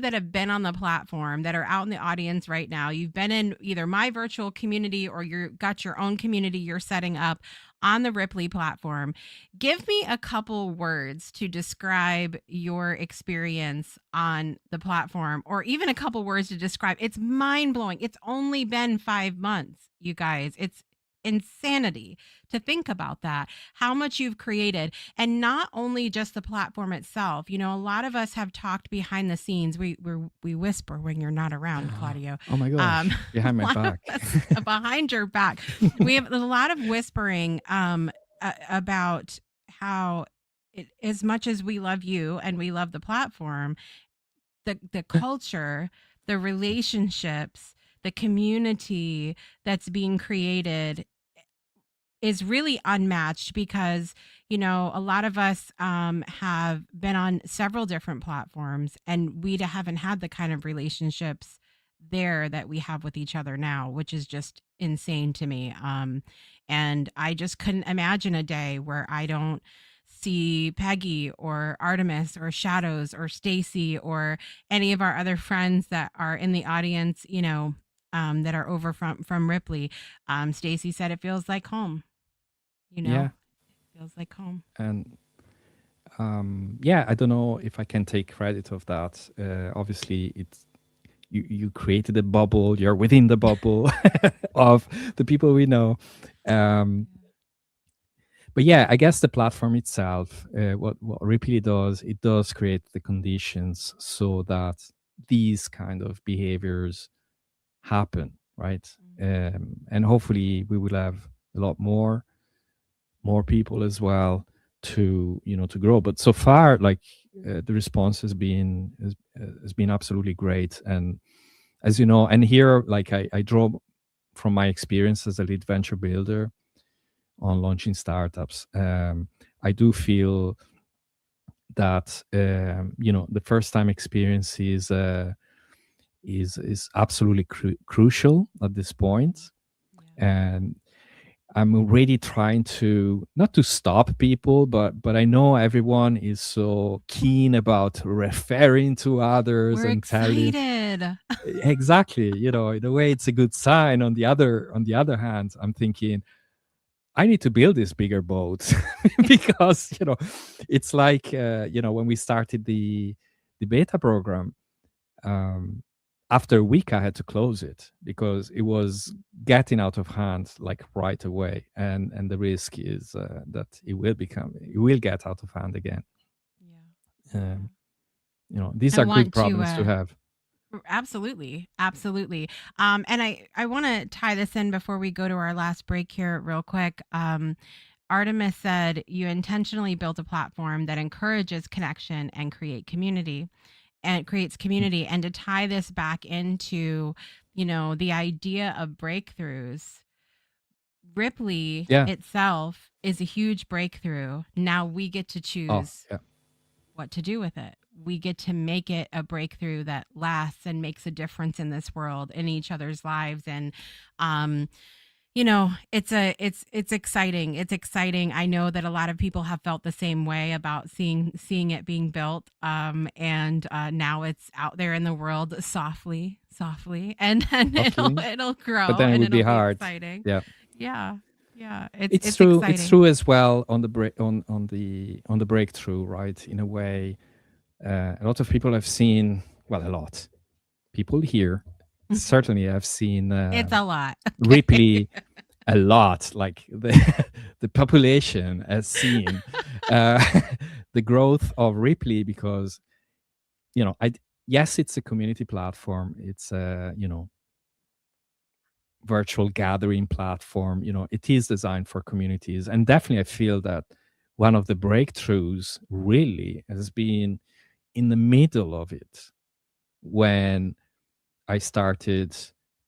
that have been on the platform that are out in the audience right now, you've been in either my virtual community or you've got your own community you're setting up on the Ripply platform. Give me a couple words to describe your experience on the platform, or even a couple words to describe. It's mind blowing. It's only been 5 months, you guys. It's insanity to think about that, how much you've created, and not only just the platform itself. A lot of us have talked behind the scenes. We whisper when you're not around, Claudio. oh my um gosh, behind my a lot of back. us behind your back, we have a lot of whispering about how as much as we love you and we love the platform, the culture, the relationships, the community that's being created is really unmatched because a lot of us have been on several different platforms, and we haven't had the kind of relationships there that we have with each other now, which is just insane to me. And I just couldn't imagine a day where I don't see Peggy or Artemis or Shadows or Stacy or any of our other friends that are in the audience, that are over from Ripley. Stacy said it feels like home. Yeah, Feels like home. and yeah, I don't know if I can take credit of that. Obviously, it's you created a bubble. You're within the bubble of the people we know. Um, but yeah, I guess the platform itself, what Ripley does, it does create the conditions so that these kind of behaviors happen, right? And hopefully, we will have a lot more people as well to grow. But so far, like the response has been absolutely great. And as you know, and here, like I draw from my experience as a lead venture builder on launching startups. I do feel that the first time experience is absolutely crucial at this point. And I'm already trying to not to stop people, but I know everyone is so keen about referring to others We're and telling excited. exactly, in a way it's a good sign. On the other hand, I'm thinking I need to build this bigger boat because it's like when we started the beta program, um, after a week I had to close it because it was getting out of hand like right away, and the risk is that it will get out of hand again. Yeah. um, these I are good want to problems to have. absolutely, absolutely. And I want to tie this in before we go to our last break here real quick. Artemis said you intentionally built a platform that encourages connection and creates Mm, community. And to tie this back into, the idea of breakthroughs, Ripley yeah. itself is a huge breakthrough. Now we get to Oh choose yeah. what to do with it. We get to make it a breakthrough that lasts and makes a difference in this world, in each other's lives. And um, it's exciting. It's exciting. I know that a lot of people have felt the same way about seeing it being built. And now it's out there in the world softly, and then it'll Hopefully, it'll but grow then it and would it'll be be hard. exciting. Yeah. Yeah. Yeah. It's It's true. It's exciting. true as well on the break on the breakthrough, right? In a way, a lot of people have seen, well, a lot people here certainly have seen It's a lot. Okay. Ripley a lot, like the population has seen uh, the growth of Ripley, because yes, it's a community platform, it's a virtual gathering platform. It is designed for communities, and definitely I feel that one of the breakthroughs really has been in the middle of it, when I started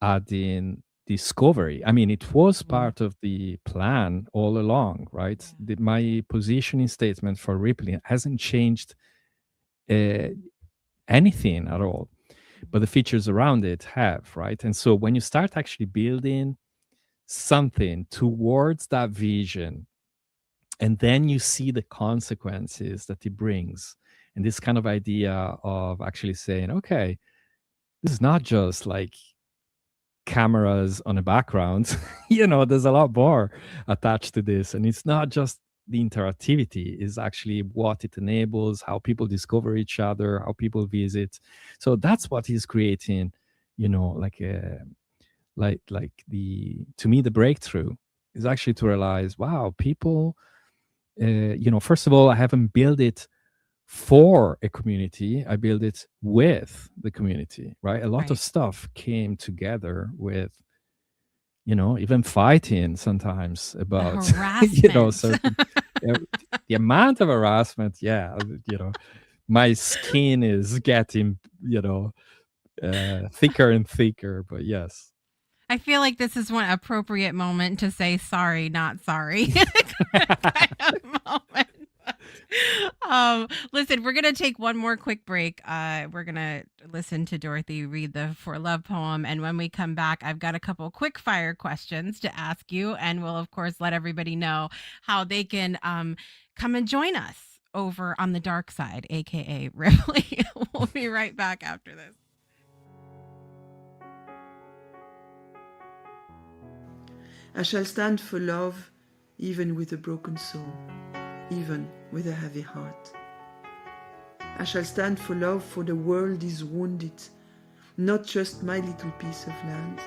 adding discovery. I mean, it was part of the plan all along, right? My positioning statement for Rippling hasn't changed uh, anything at all, but the features around it have, right? And so when you start actually building something towards that vision, and then you see the consequences that it brings, and this kind of idea of actually saying, okay, this is not just like cameras on a background. There's a lot more attached to this, and it's not just the interactivity, is actually what it enables, how people discover each other, how people visit. So that's what is creating, like a like the to me the breakthrough is actually to realize, wow, people, first of all, I haven't built it for a community, I build it with the community, right? A lot of stuff came together with, even fighting sometimes about, certain, the amount of harassment. Yeah, my skin is getting, thicker and thicker, but yes. I feel like this is one appropriate moment to say sorry, not sorry. kind of moment. Listen, we're gonna take one more quick break. We're gonna listen to Dorothy read the For Love poem, and when we come back, I've got a couple quick fire questions to ask you, and we'll of course let everybody know how they can come and join us over on the dark side, aka Ripley. We'll be right back after this. I shall stand for love, even with a broken soul, even with a heavy heart. I shall stand for love, for the world is wounded, not just my little piece of land,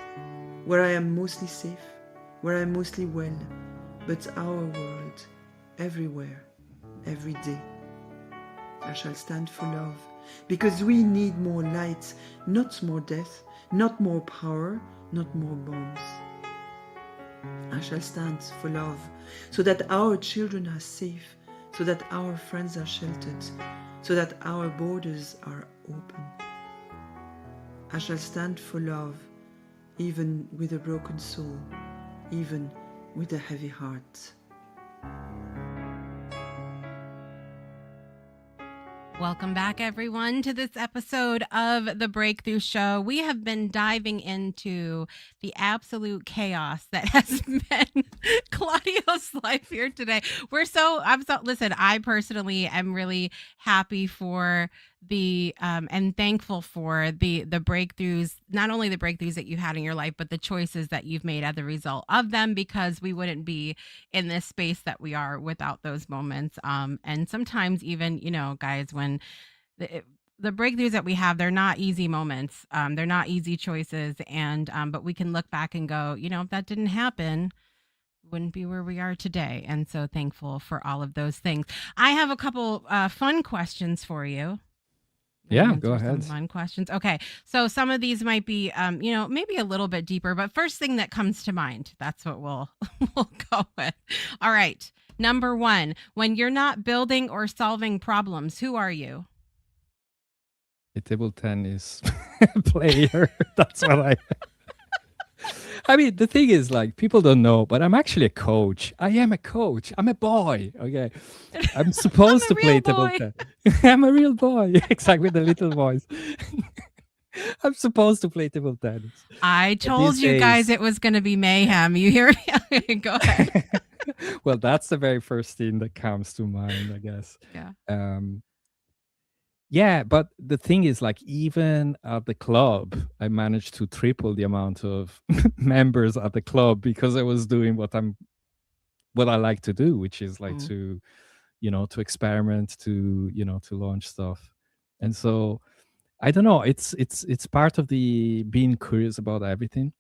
where I am mostly safe, where I am mostly well, but our world, everywhere, every day. I shall stand for love, because we need more light, not more death, not more power, not more bombs. I shall stand for love, so that our children are safe, so that our friends are sheltered, so that our borders are open. I shall stand for love, even with a broken soul, even with a heavy heart. Welcome back, everyone, to this episode of The Breakthrough Show. We have been diving into the absolute chaos that has been Claudio's life here today. Listen, I personally am really happy for and thankful for the breakthroughs, not only the breakthroughs that you had in your life, but the choices that you've made as a result of them, because we wouldn't be in this space that we are without those moments. And sometimes even, guys, when the breakthroughs that we have, they're not easy moments. They're not easy choices. And but we can look back and go, if that didn't happen, wouldn't be where we are today. And so thankful for all of those things. I have a couple fun questions for you. Yeah, go ahead. Some fun questions. Okay. So some of these might be, maybe a little bit deeper, but first thing that comes to mind, that's what we'll go with. All right. Number 1, when you're not building or solving problems, who are you? A table tennis player. That's what I mean, the thing is, like, people don't know, but I'm actually a coach. I am a coach. I'm a boy. Okay. I'm supposed to play table tennis. I'm a real boy. Exactly, with the little voice. I'm supposed to play table tennis. I told you guys it was going to be mayhem. You hear me? Go ahead. Well, that's the very first thing that comes to mind, I guess. Yeah. Yeah, but the thing is, like, even at the club, I managed to triple the amount of members at the club, because I was doing what I like to do, which is like to experiment, to launch stuff. And so I don't know, it's part of the being curious about everything.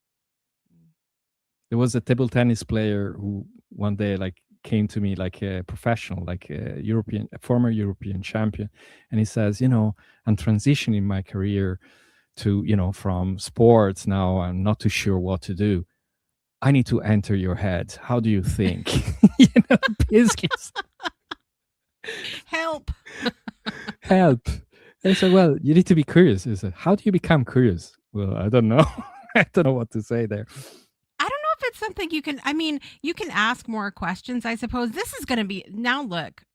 there was a table tennis player who one day like came to me, like a professional, like a former European champion, and he says, I'm transitioning my career to, from sports now. I'm not too sure what to do. I need to enter your head. How do you think? Basically, Help. help. And I said, well, you need to be curious. He said, how do you become curious? Well, I don't know. I don't know what to say there. I don't know if it's something you can, you can ask more questions, I suppose. This is going to be, now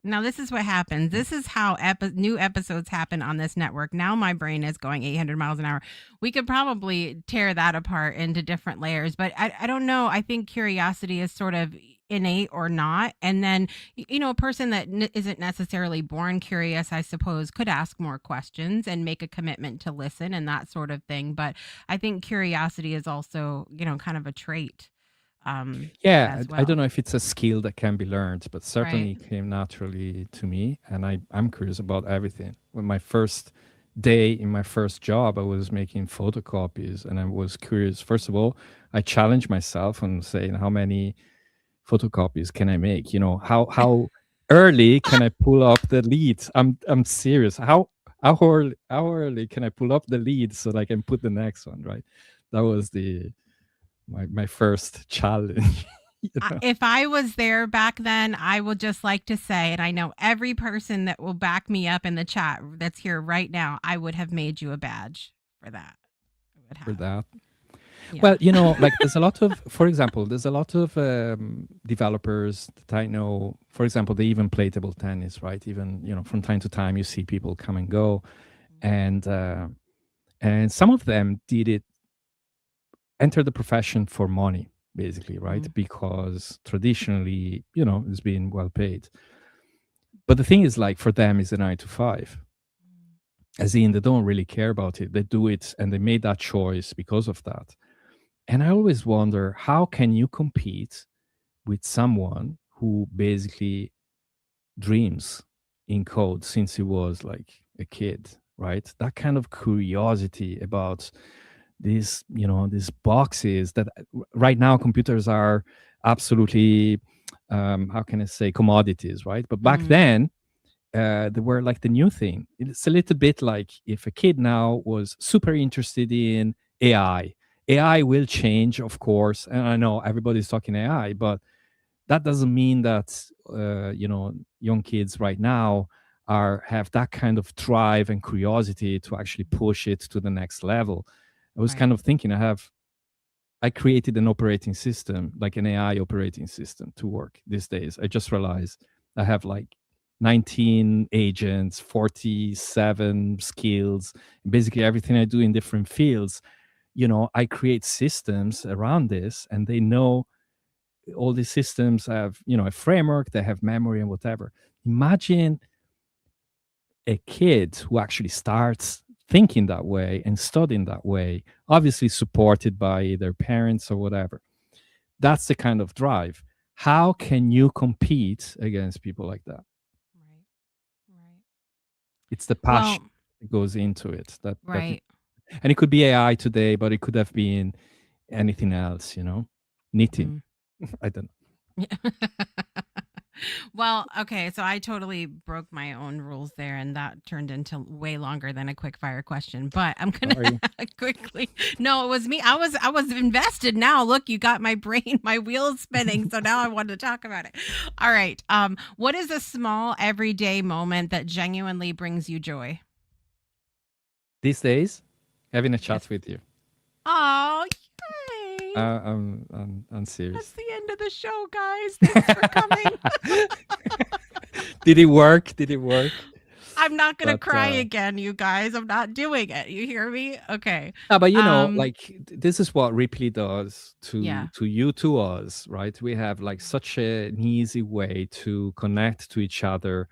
this is what happens. This is how new episodes happen on this network. Now my brain is going 800 miles an hour. We could probably tear that apart into different layers, but I don't know. I think curiosity is sort of innate or not. And then, a person that isn't necessarily born curious, I suppose, could ask more questions and make a commitment to listen and that sort of thing. But I think curiosity is also, kind of a trait. Yeah, as I don't well. know if it's a skill that can be learned, but certainly Right. it came naturally to me. And I'm curious about everything. When my first day in my first job, I was making photocopies and I was curious. First of all, I challenged myself on saying how many photocopies can I make? How early can I pull up the leads? I'm serious. How early can I pull up the leads so that I can put the next one, right? That was my first challenge. If I was there back then, I would just like to say, and I know every person that will back me up in the chat that's here right now, I would have made you a badge for that. I would For have. that. Yeah. Well, like there's a lot of, for example, there's a lot of developers that I know, for example, they even play table tennis, right? Even, from time to time, you see people come and go. And some of them enter the profession for money, basically, right? Because traditionally, it's been well paid. But the thing is, like, for them, it's a 9 to 5. As in, they don't really care about it. They do it and they made that choice because of that. And I always wonder, how can you compete with someone who basically dreams in code since he was like a kid, right? That kind of curiosity about these boxes that right now computers are absolutely, how can I say, commodities, right? But back then, they were like the new thing. It's a little bit like if a kid now was super interested in AI. AI will change, of course, and I know everybody's talking AI, but that doesn't mean that young kids right now have that kind of drive and curiosity to actually push it to the next level. I was kind of thinking, I created an operating system, like an AI operating system to work these days. I just realized I have like 19 agents, 47 skills, basically everything I do in different fields. I create systems around this, and they know all these systems have, a framework, they have memory and whatever. Imagine a kid who actually starts thinking that way and studying that way, obviously supported by their parents or whatever. That's the kind of drive. How can you compete against people like that? Right. It's the passion that goes into it. Right. And it could be AI today, but it could have been anything else, knitting. I don't know. Well, okay, so I totally broke my own rules there, and that turned into way longer than a quick fire question. But I'm gonna quickly. No, it was me. I was invested. Now, look, you got my brain, my wheels spinning. So now I want to talk about it. All right. What is a small everyday moment that genuinely brings you joy? These days, having a chat with you. Oh, yay! I'm serious. That's the end of the show, guys. Thanks for coming. Did it work? I'm not gonna cry again, you guys. I'm not doing it. You hear me? Okay. No, but like this is what Rippily does to you, to us, right? We have like such an easy way to connect to each other,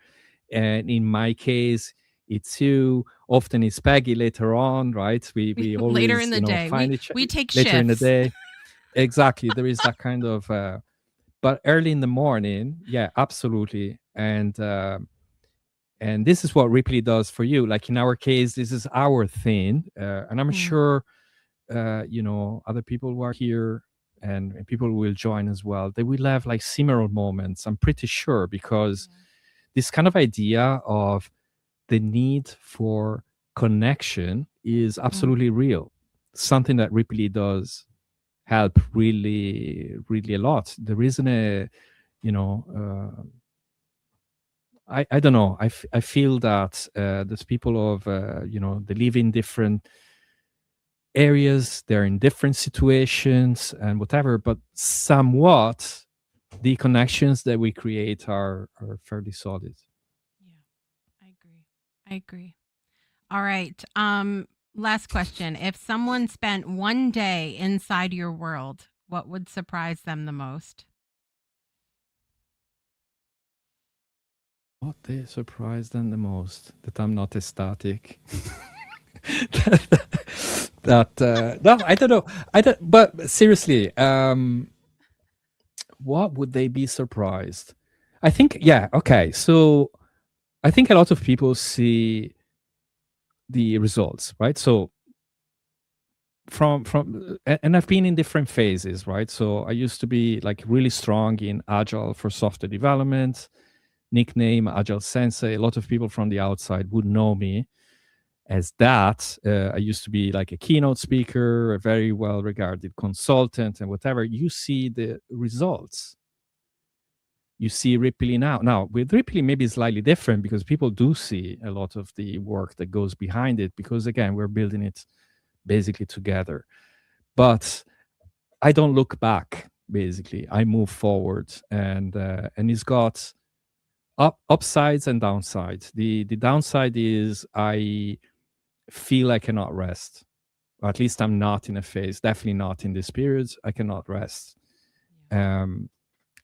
and in my case, it's you. Often it's Peggy later on, right? We always later in the day find each we take later shifts. in the day. Exactly, there is that kind of. But early in the morning, yeah, absolutely, and this is what Rippily does for you. Like in our case, this is our thing, and I'm sure other people who are here and people will join as well, they will have like similar moments, I'm pretty sure, because this kind of idea of the need for connection is absolutely real. Something that Ripley does help really, really a lot. There isn't a, you know, I don't know. I feel that there's people of, they live in different areas, they're in different situations and whatever, but somewhat the connections that we create are fairly solid. Yeah, I agree. All right. Last question. If someone spent one day inside your world, what would surprise them the most? What they surprised them the most? That I'm not ecstatic. No, I don't know. But seriously, what would they be surprised? I think, yeah, okay. So I think a lot of people see the results, right? So and I've been in different phases, right? So I used to be like really strong in agile for software development, nickname Agile Sensei. A lot of people from the outside would know me as that. I used to be like a keynote speaker, a very well regarded consultant, and whatever. You see the results. You see Rippily now. Now, with Rippily, maybe it's slightly different because people do see a lot of the work that goes behind it, because again, we're building it basically together. But I don't look back, basically. I move forward, and it's got upsides and downsides. The downside is I feel I cannot rest. Or at least I'm not in a phase, definitely not in this period. I cannot rest.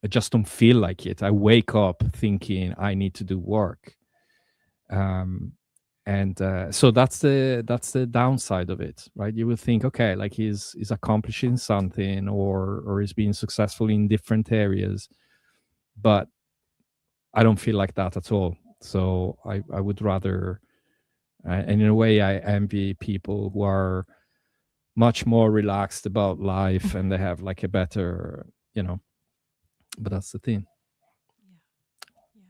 I just don't feel like it. I wake up thinking I need to do work. So that's the downside of it, right? You would think, okay, like he's accomplishing something, or he's being successful in different areas, but I don't feel like that at all. So I would rather, and in a way, I envy people who are much more relaxed about life and they have like a better, but that's the thing. Yeah.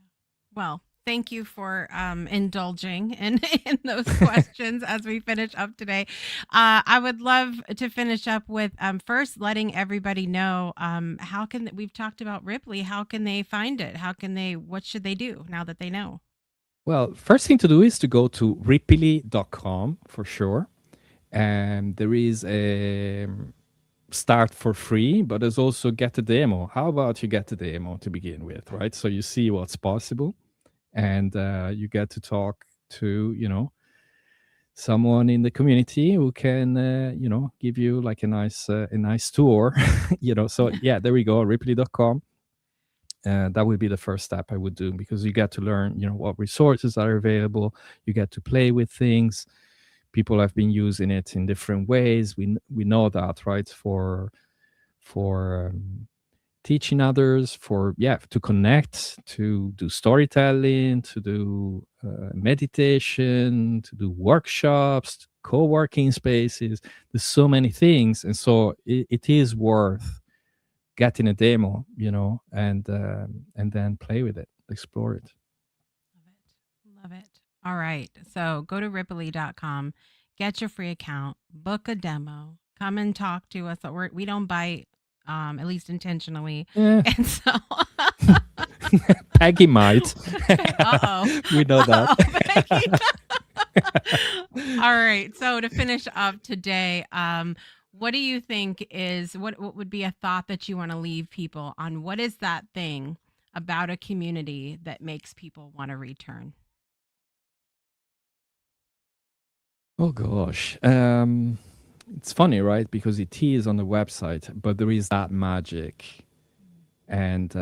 Well, thank you for indulging in those questions as we finish up today. I would love to finish up with first letting everybody know how can we've talked about Ripley. How can they find it? What should they do now that they know? Well, first thing to do is to go to rippily.com for sure. And there is a start for free, but there's also get a demo. How about you get a demo to begin with, right? So you see what's possible, and you get to talk to, someone in the community who can, give you like a nice tour, So yeah, there we go, rippily.com. That would be the first step I would do, because you get to learn, what resources are available. You get to play with things. People have been using it in different ways. We know that, right? For teaching others, to connect, to do storytelling, to do meditation, to do workshops, co-working spaces. There's so many things, and so it is worth getting a demo, and then play with it, explore it. Love it. All right. So go to rippily.com, get your free account, book a demo, come and talk to us. We don't bite, at least intentionally. And so Peggy might. We know that. All right. So to finish up today, what do you think is what would be a thought that you want to leave people on? What is that thing about a community that makes people want to return? Oh gosh. It's funny, right? Because it is on the website, but there is that magic. And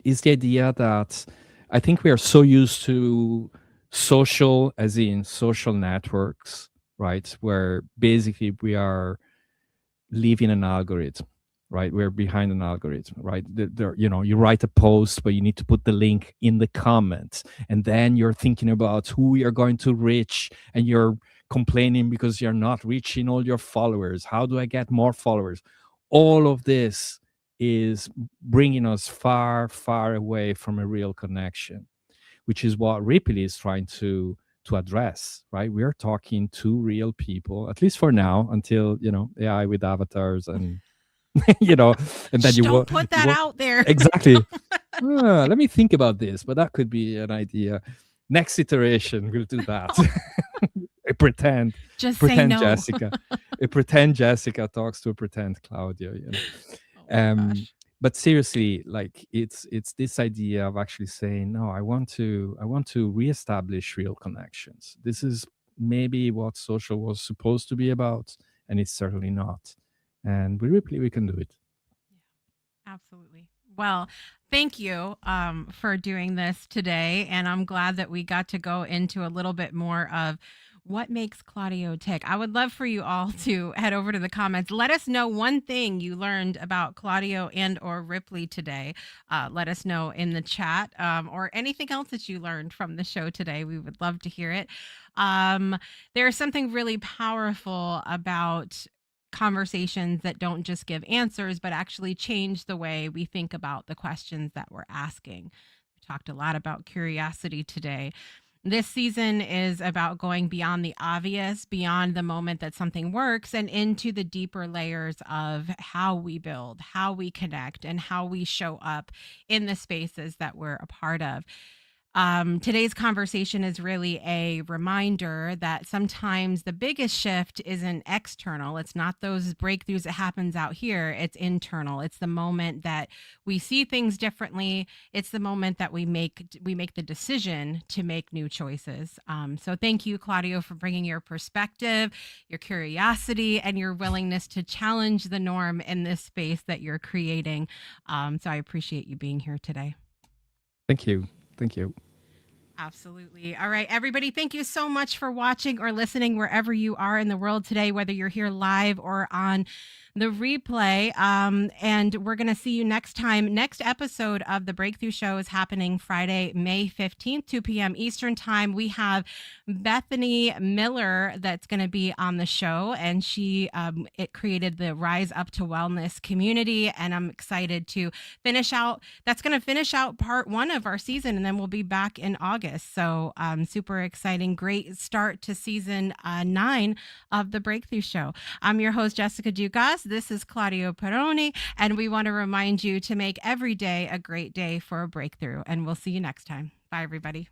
is the idea that I think we are so used to social, as in social networks, right? Where basically we are living an algorithm, right? We're behind an algorithm, right? You write a post, but you need to put the link in the comments, and then you're thinking about who you're going to reach, and you're complaining because you're not reaching all your followers. How do I get more followers? all of this is bringing us far, far away from a real connection, which is what Rippily is trying to address, right? We are talking to real people, at least for now, until, AI with avatars and, and then Don't put that out there. Exactly. Let me think about this, but that could be an idea. Next iteration, we'll do that. pretend say no. Jessica. A pretend Jessica talks to a pretend Claudio. Gosh. But seriously, like it's this idea of actually saying, no, I want to reestablish real connections. This is maybe what social was supposed to be about, and it's certainly not. And with Rippily, we can do it. Absolutely. Well, thank you for doing this today. And I'm glad that we got to go into a little bit more of what makes Claudio tick. I would love for you all to head over to the comments. Let us know one thing you learned about Claudio and or Rippily today. Let us know in the chat or anything else that you learned from the show today. We would love to hear it. There's something really powerful about conversations that don't just give answers, but actually change the way we think about the questions that we're asking. We talked a lot about curiosity today. This season is about going beyond the obvious, beyond the moment that something works, and into the deeper layers of how we build, how we connect, and how we show up in the spaces that we're a part of. Today's conversation is really a reminder that sometimes the biggest shift isn't external. It's not those breakthroughs that happens out here. It's internal. It's the moment that we see things differently. It's the moment that we make the decision to make new choices. So thank you, Claudio, for bringing your perspective, your curiosity, and your willingness to challenge the norm in this space that you're creating. So I appreciate you being here today. Thank you. Thank you. Absolutely. All right, everybody, thank you so much for watching or listening wherever you are in the world today, whether you're here live or on the replay. And we're going to see you next time. Next episode of The Breakthrough Show is happening Friday, May 15th, 2 p.m. Eastern time. We have Bethany Miller that's going to be on the show, and she created the Rise Up to Wellness community. And I'm excited to finish out part 1 of our season, and then we'll be back in August. So super exciting. Great start to season 9 of The Breakthrough Show. I'm your host, Jessica Dugas. This is Claudio Perrone, and we want to remind you to make every day a great day for a breakthrough. And we'll see you next time. Bye, everybody.